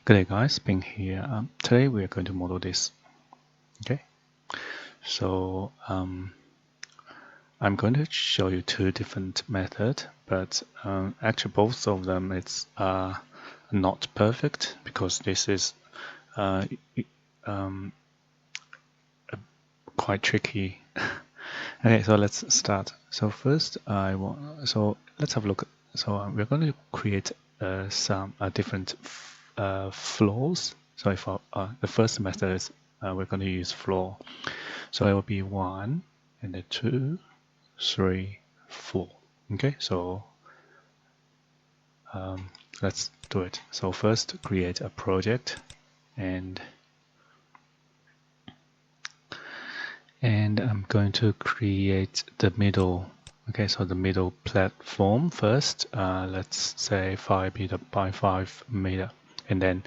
Good day guys, Bing here. Today we are going to model this. Okay, so I'm going to show you two different methods, but actually both of them it's not perfect because this is quite tricky. Okay, so let's start. So first let's have a look. So we're going to create some different floors. So if the first method is we're going to use floor. So it will be 1 and then 2, 3, 4. Okay, so let's do it. So first create a project and I'm going to create the middle. Okay, so the middle platform first, let's say 5 meter by 5 meter, and then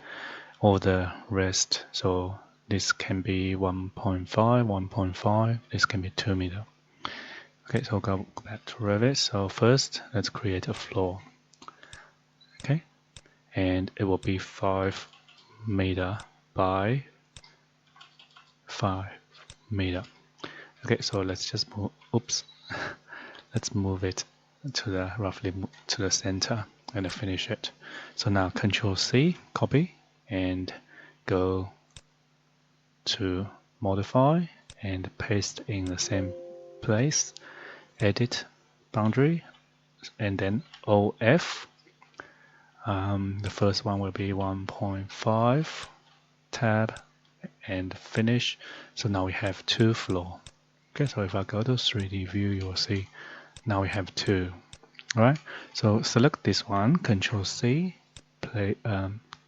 all the rest. So this can be 1.5, 1.5, this can be 2 meter. Okay, so go back to Revit. So first, let's create a floor. Okay, and it will be 5 meter by 5 meter. Okay, so let's just move, oops, let's move it to the roughly to the center and finish it. So now Control C, copy, and go to modify and paste in the same place, edit boundary, and then OF. The first one will be 1.5, tab, and finish. So now we have 2 floor. Okay, so if I go to 3D view, you will see now we have 2. All right, so select this one, Control C,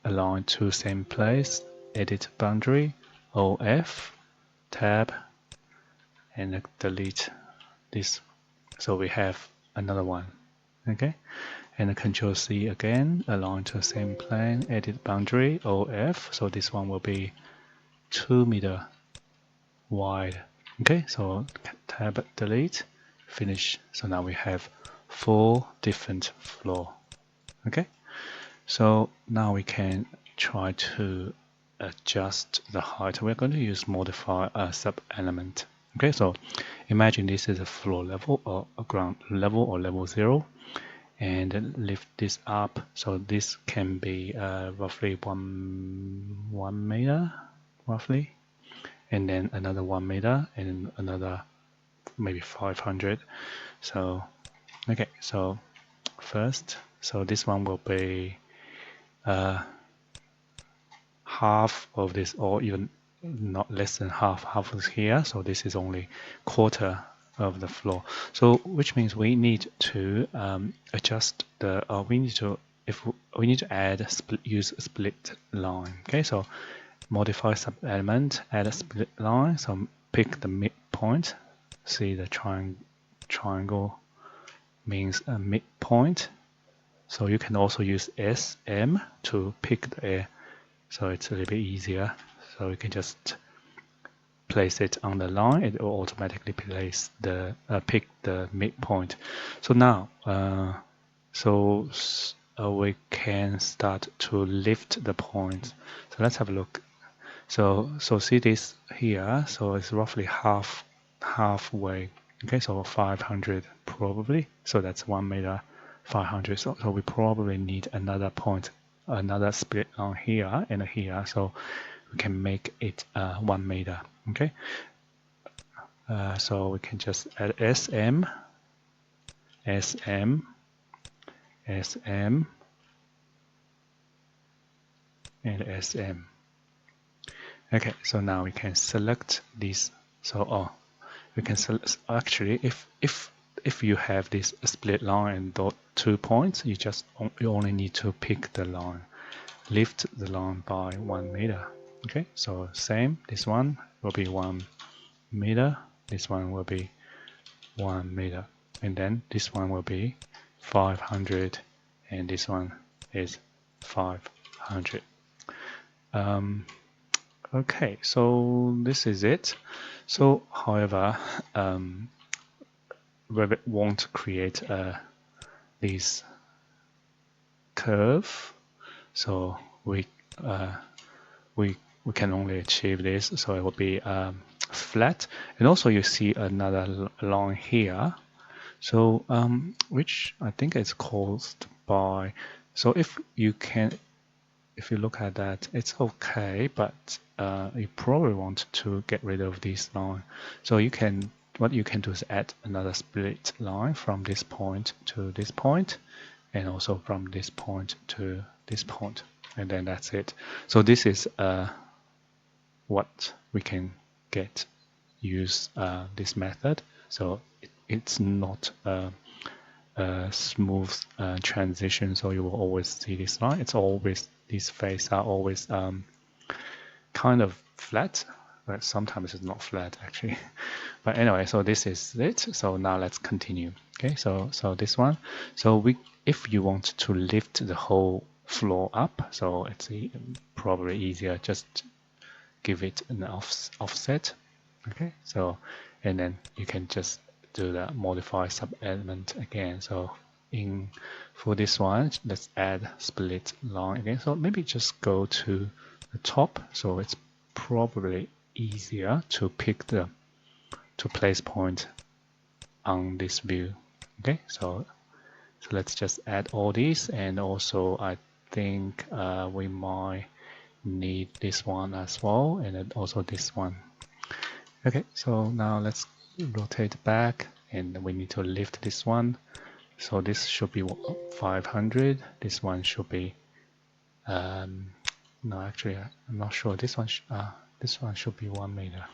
align to same place, edit boundary, OF, tab, and delete this. So we have another one. Okay, and Control C again, align to same plane, edit boundary, OF. So this one will be 2 meter wide. Okay, so tab, delete, finish. So now we have 4 different floor. Okay, so now we can try to adjust the height. We're going to use modify a sub element. Okay, so imagine this is a floor level or a ground level or level 0, and lift this up. So this can be roughly 1 meter, roughly, and then another 1 meter, and another maybe 500. So okay, so first, so this one will be half of this, or even not less than half is here. So this is only quarter of the floor. So which means we need to adjust the, we need to, if we need to add use a split line. Okay, so modify sub element, add a split line. So pick the midpoint. See the triangle means a midpoint. So you can also use SM to pick the so it's a little bit easier. So you can just place it on the line. It will automatically place the pick the midpoint. So now, we can start to lift the point. So let's have a look. So see this here. So it's roughly halfway. Okay, so 500 probably. So that's 1 meter, 500. So we probably need another point, another split on here and here. So we can make it 1 meter. Okay. So we can just add SM, SM, SM, and SM. Okay, so now we can select this. So we can select, actually if you have this split line and 2 points, you only need to pick the line, lift the line by 1 meter. Okay, so same, this one will be 1 meter, this one will be 1 meter, and then this one will be 500, and this one is 500. Okay, so this is it. So however, Revit won't create this curve, so we we can only achieve this, so it will be flat. And also you see another line here, so which I think is caused by, so if you look at that, it's okay, but you probably want to get rid of this line. So what you can do is add another split line from this point to this point, and also from this point to this point, and then that's it. So this is what we can use this method. So it's not a smooth transition, so you will always see this line. It's always, these faces are always kind of flat, but sometimes it's not flat actually. But anyway, so this is it. So now let's continue. Okay, so this one. So if you want to lift the whole floor up, so it's probably easier just give it an offset. Okay, so and then you can just do the modify sub element again. So for this one, let's add split line again. So maybe just go to the top. So it's probably easier to pick to place point on this view. Okay, so let's just add all these, and also I think we might need this one as well, and then also this one. Okay, so now let's rotate back, and we need to lift this one. So this should be 500. This one should be no, actually I'm not sure. This one should be 1 meter,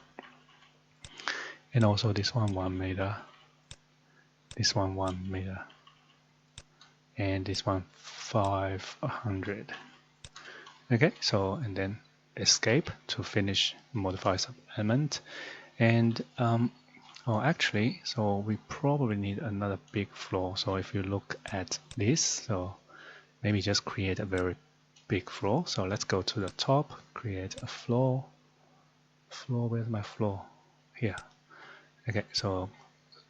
and also this one 1 meter. This one 1 meter, and this one 500. Okay, so and then escape to finish modify sub element. And actually, so we probably need another big floor. So if you look at this, so maybe just create a very big floor. So let's go to the top, create a floor. Where's my floor? Here. Okay, so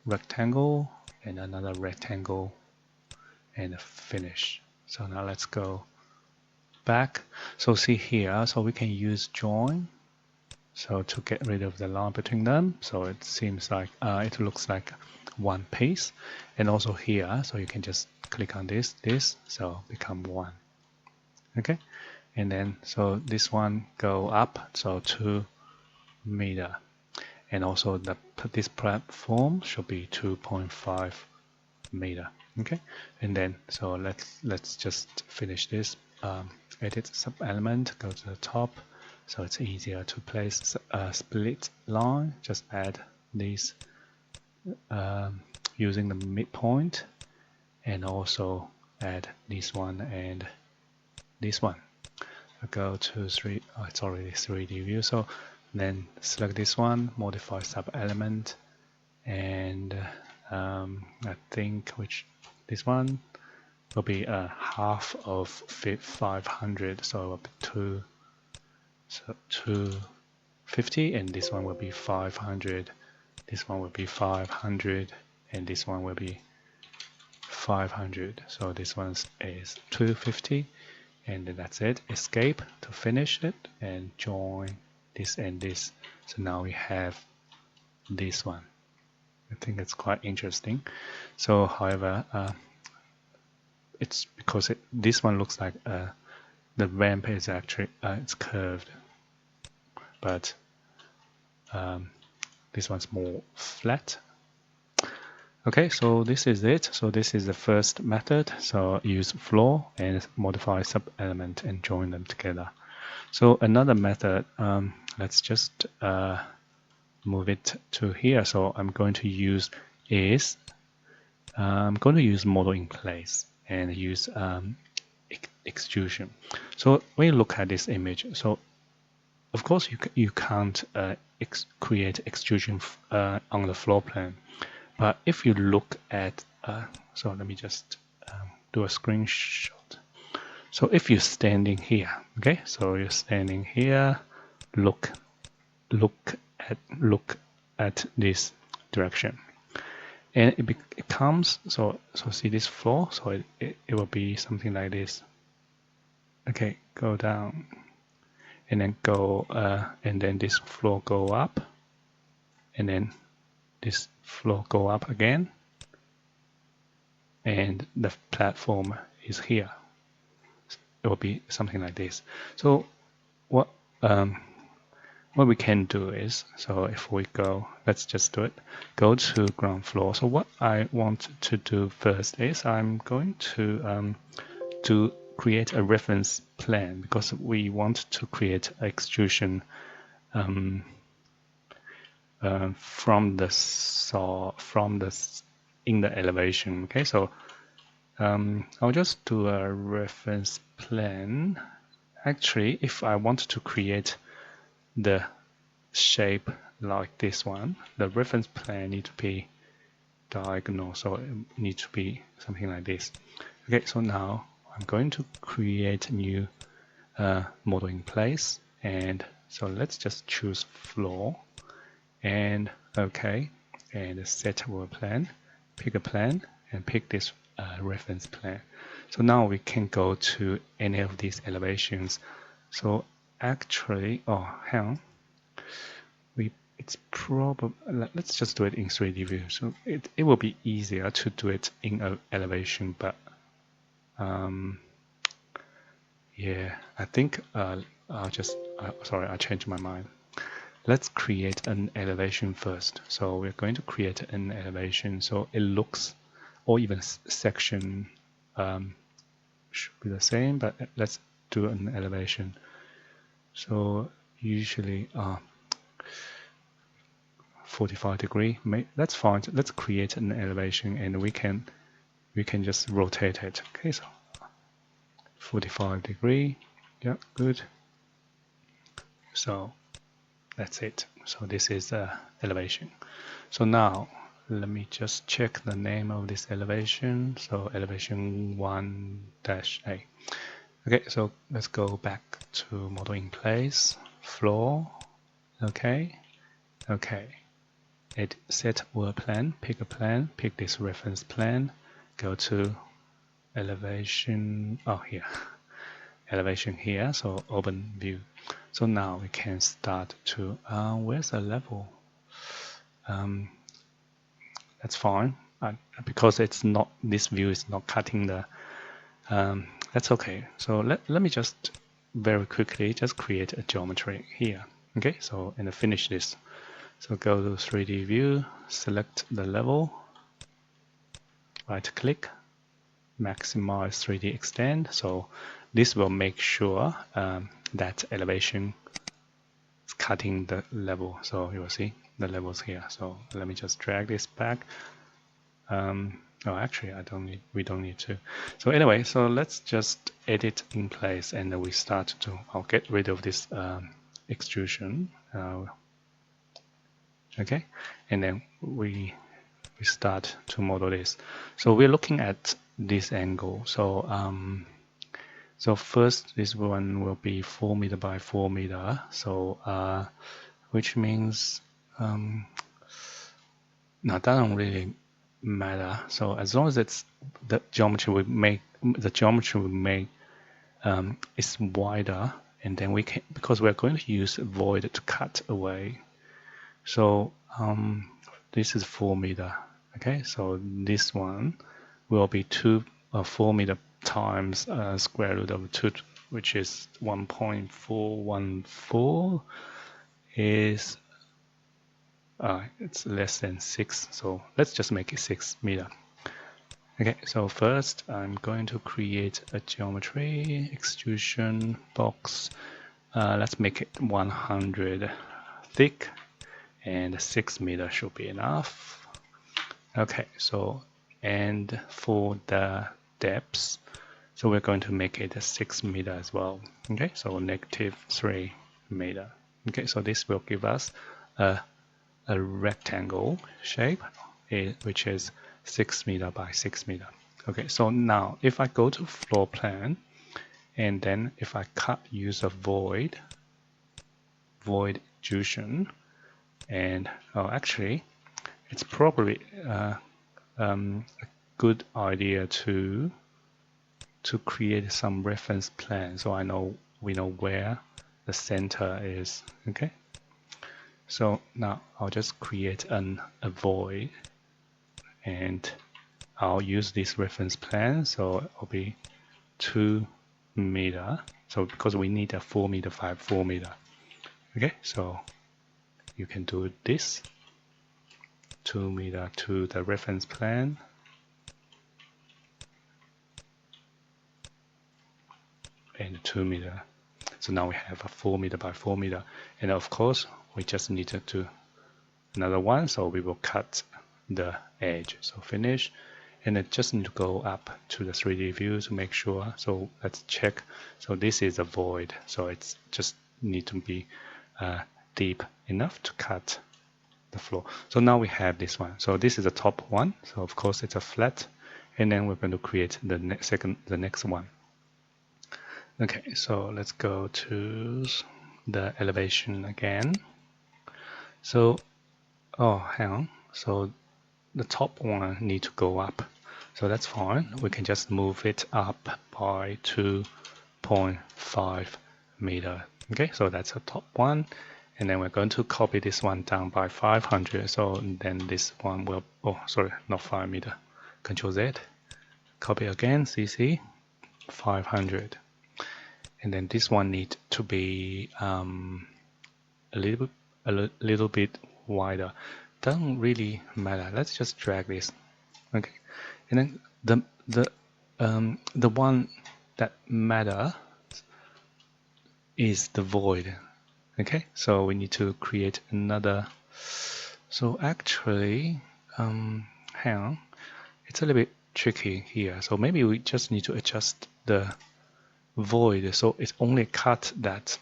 rectangle and another rectangle and finish. So now let's go back. So see here, so we can use join, so to get rid of the line between them. So it seems like it looks like one piece. And also here, so you can just click on this, so become one. Okay, and then so this one go up, so 2 meter, and also this platform should be 2.5 meter. Okay, and then so let's just finish this. Edit sub element, go to the top, so it's easier to place a split line. Just add these using the midpoint, and also add this one and this one. I go to it's already 3D view, so then select this one, modify sub element, and I think this one will be half of 500, so it will be 250, and this one will be 500, this one will be 500, and this one will be 500. So this one is 250, and then that's it. Escape to finish it, and join this and this. So now we have this one. I think it's quite interesting. So however, it's because this one looks like the ramp is actually it's curved, but this one's more flat. Okay, so this is it. So this is the first method. So use floor and modify sub element and join them together. So another method, let's just move it to here. So I'm going to use model in place and use extrusion. So when you look at this image, so of course you can't create extrusion on the floor plan, but if you look at so let me just do a screenshot. So if you're standing here, okay, so you're standing here, look at this direction, and it comes, so see this floor, so it will be something like this. Okay, go down. and then go, and then this floor go up, and then this floor go up again, and the platform is here. It will be something like this. So what we can do is, so if we go, let's just do it, go to ground floor. So what I want to do first is I'm going to create a reference plan, because we want to create extrusion from the in the elevation. Okay, so I'll just do a reference plan. Actually, if I want to create the shape like this one, the reference plane need to be diagonal, so it needs to be something like this. Okay, so now I'm going to create a new model in place, and so let's just choose floor, and okay, and set our plan, pick a plan, and pick this reference plan. So now we can go to any of these elevations. So actually, oh, hang on. It's probably, let's just do it in 3D view. So it will be easier to do it in an elevation, but yeah, I think I'll just, sorry, I changed my mind. Let's create an elevation first. So we're going to create an elevation so it looks, or even section should be the same, but let's do an elevation. So usually 45 degree, that's fine. Let's create an elevation, and we can just rotate it. Okay, so 45 degree, yeah, good. So that's it. So this is elevation. So now let me just check the name of this elevation. So elevation 1-A. Okay, so let's go back to model in place, floor. Okay, okay. Set work plan, pick a plan, pick this reference plan, go to elevation, oh here, elevation here, so open view. So now we can start to, where's the level? That's fine, because it's not, this view is not cutting the, that's okay. So let me just very quickly just create a geometry here. Okay, so and finish this. So go to 3D view, select the level, right click, maximize 3D extend. So this will make sure that elevation is cutting the level. So you will see the levels here. So let me just drag this back. Oh, actually, we don't need to. So anyway, so let's just edit in place, and then we start to, I'll get rid of this extrusion. Okay, and then we start to model this. So we're looking at this angle. So so first this one will be 4 meter by 4 meter. So which means now that doesn't really matter. So as long as it's the geometry we make, is wider, and then we can, because we're going to use void to cut away. So this is 4 meter. Okay, so this one will be 4 meter times square root of 2, which is 1.414 is it's less than 6. So let's just make it 6 meter. Okay, so first I'm going to create a geometry extrusion box. Let's make it 100 thick, and 6 meter should be enough. Okay, so and for the depths, so we're going to make it a 6 meter as well. Okay, so -3 meter. Okay, so this will give us a rectangle shape, which is 6 meter by 6 meter. Okay, so now if I go to floor plan, and then if I use a void extrusion, and actually it's probably a good idea to create some reference plan, so we know where the center is. Okay, so now I'll just create a void, and I'll use this reference plan, so it'll be 2 meter. So because we need a 4 meter 4 meter. Okay, so you can do this 2 meter to the reference plan, and 2 meter. So now we have a 4 meter by 4 meter, and of course we just need to do another one, so we will cut the edge. So finish, and it just need to go up to the 3D view to make sure. So let's check. So this is a void, so it's just need to be deep enough to cut the floor. So now we have this one. So this is the top one, so of course it's a flat, and then we're going to create the next one. Okay, so let's go to the elevation again. So hang on, so the top one need to go up, so that's fine. We can just move it up by 2.5 meter. Okay, so that's the top one, and then we're going to copy this one down by 500. So then this one will, oh sorry, not 5 meter, Control Z, copy again, CC 500, and then this one need to be a little bit wider. Doesn't really matter. Let's just drag this. Okay, and then the one that matter is the void. Okay, so we need to create another. So actually, hang on, it's a little bit tricky here. So maybe we just need to adjust the void so it's only cut that.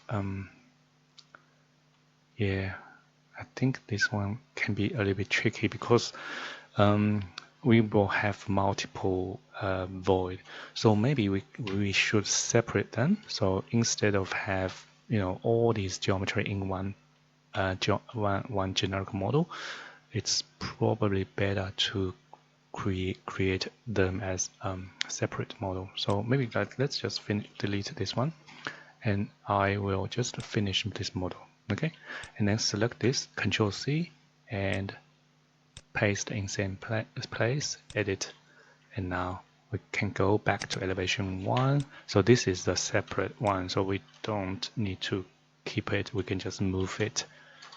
Yeah, I think this one can be a little bit tricky because we will have multiple void. So maybe we should separate them. So instead of have all these geometry in one generic model, it's probably better to create them as separate model. So maybe let's just delete this one, and I will just finish this model. Okay, and then select this, Control C, and paste in same place, edit, and now we can go back to elevation 1. So this is the separate one, so we don't need to keep it. We can just move it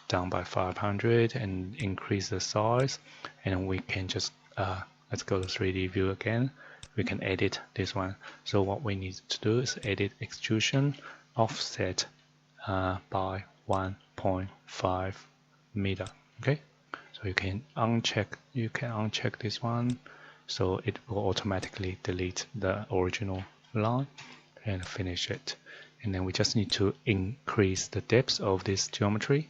down by 500 and increase the size, and we can just let's go to 3D view again. We can edit this one. So what we need to do is edit extrusion offset by 1.5 meter. Okay, so you can uncheck this one, so it will automatically delete the original line and finish it. And then we just need to increase the depth of this geometry,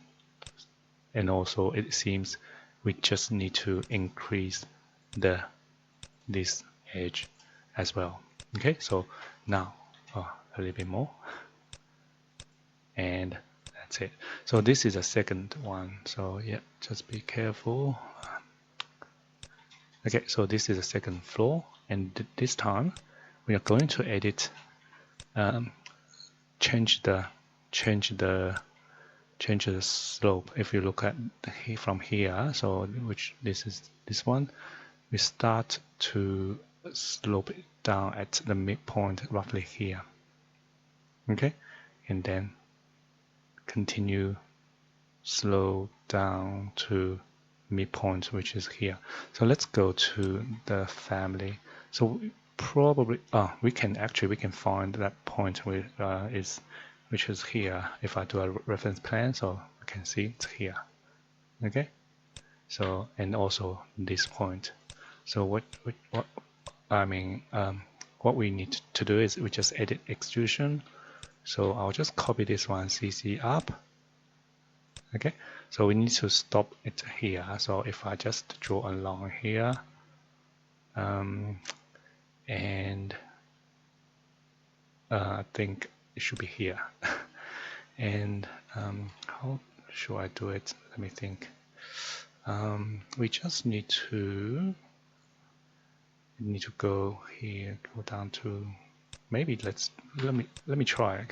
and also it seems we just need to increase this edge as well. Okay, so now a little bit more, and that's it. So this is a second one, so yeah, just be careful. Okay, so this is the second floor, and this time we are going to edit, change the slope. If you look at from here, so this one, we start to slope it down at the midpoint roughly here. Okay, and then continue slow down to midpoint, which is here. So let's go to the family. So probably we can find that point which is here. If I do a reference plan, so we can see it's here. Okay, so and also this point. So what we need to do is we just edit extrusion. So I'll just copy this one, CC up. Okay, so we need to stop it here. So if I just draw a line here, and I think it should be here. And how should I do it? Let me think. We just need to go here, go down to, maybe let me try.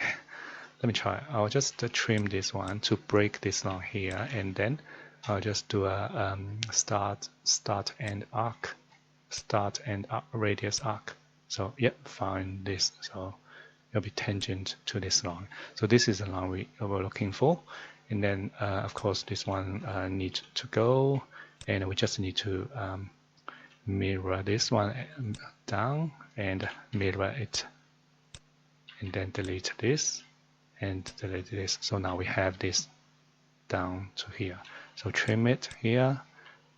let me try. I'll just trim this one to break this line here, and then I'll just do a start and arc, radius arc. So yep, find this. So it'll be tangent to this line. So this is the line we were looking for. And then of course this one needs to go, and we just need to mirror this one down and mirror it, and then delete this and delete this. So now we have this down to here. So trim it here.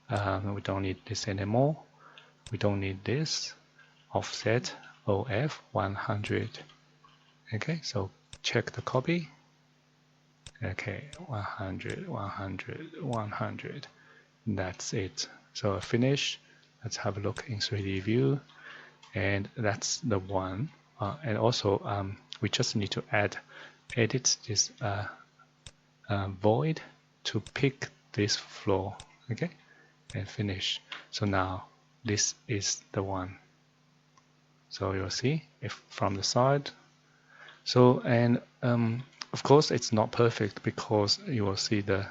We don't need this anymore. We don't need this. Offset OF 100. Okay, so check the copy. Okay, 100, 100, 100. That's it. So finish. Let's have a look in 3D view, and that's the one. And also we just need to edit this void to pick this floor. Okay, and finish. So now this is the one. So you'll see if from the side. So and of course it's not perfect, because you will see the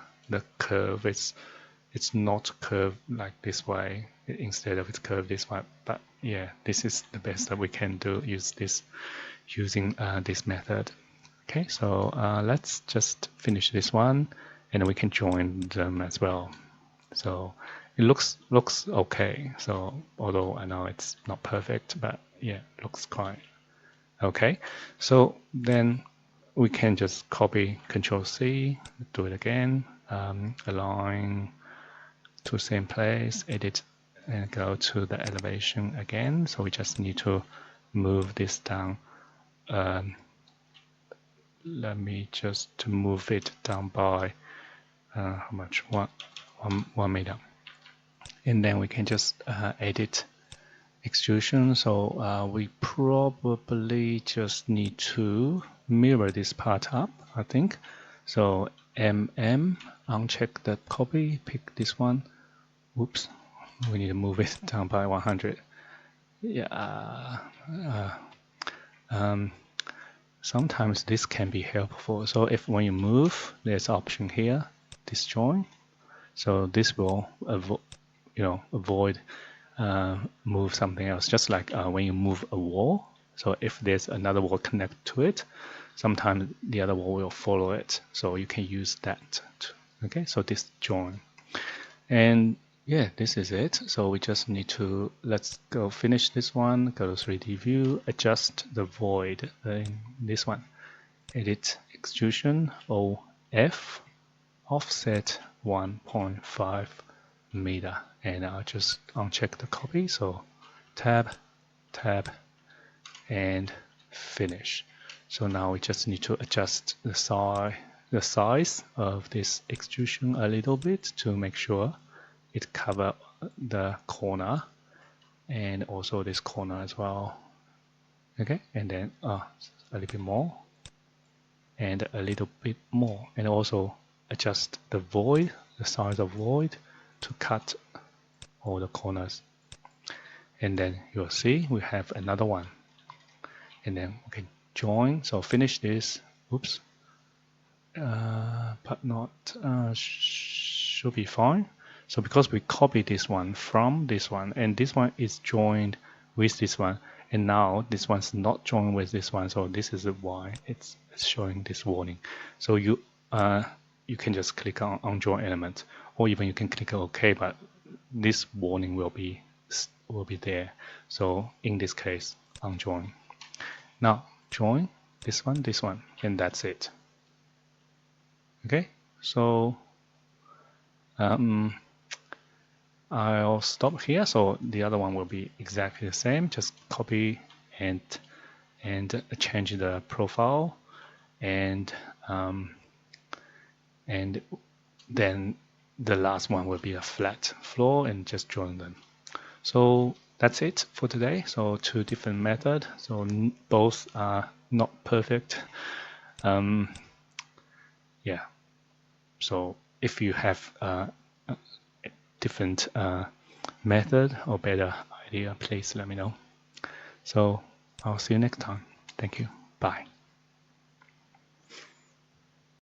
curve. It's not curved like this way. Instead of it's curved this way. But yeah, this is the best that we can do. Using this method. Okay, so let's just finish this one, and we can join them as well. So it looks okay. So although I know it's not perfect, but yeah, looks quite okay. So then we can just copy, Control C, do it again, align to same place, edit, and go to the elevation again. So we just need to move this down. Let me just move it down by how much? 1 meter. And then we can just edit extrusion. So we probably just need to mirror this part up, I think. So uncheck the copy, pick this one. Oops, we need to move it down by 100. Yeah. Sometimes this can be helpful. So if when you move, there's option here, disjoin. So this will avoid move something else. Just like when you move a wall. So if there's another wall connected to it, sometimes the other wall will follow it. So you can use that. Okay, so disjoin. And yeah, this is it. So we just need to, let's go finish this one, go to 3D view, adjust the void in this one. Edit extrusion, OF, offset 1.5 meter. And I'll just uncheck the copy. So tab, and finish. So now we just need to adjust the size of this extrusion a little bit to make sure it covers the corner and also this corner as well. Okay, and then a little bit more and a little bit more, and also adjust the void, the size of void, to cut all the corners. And then you'll see we have another one, and then we can join. So finish this. Oops, but not should be fine. So because we copied this one from this one, and this one is joined with this one, and now this one's not joined with this one, so this is why it's showing this warning. So you can just click on unjoin element, or even you can click OK, but this warning will be there. So in this case, unjoin. Now join this one, and that's it. Okay, so I'll stop here. So the other one will be exactly the same. Just copy and change the profile, and then the last one will be a flat floor, and just join them. So that's it for today. So 2 different methods. So both are not perfect. Yeah. So if you have different method or better idea, please let me know. So I'll see you next time. Thank you. Bye.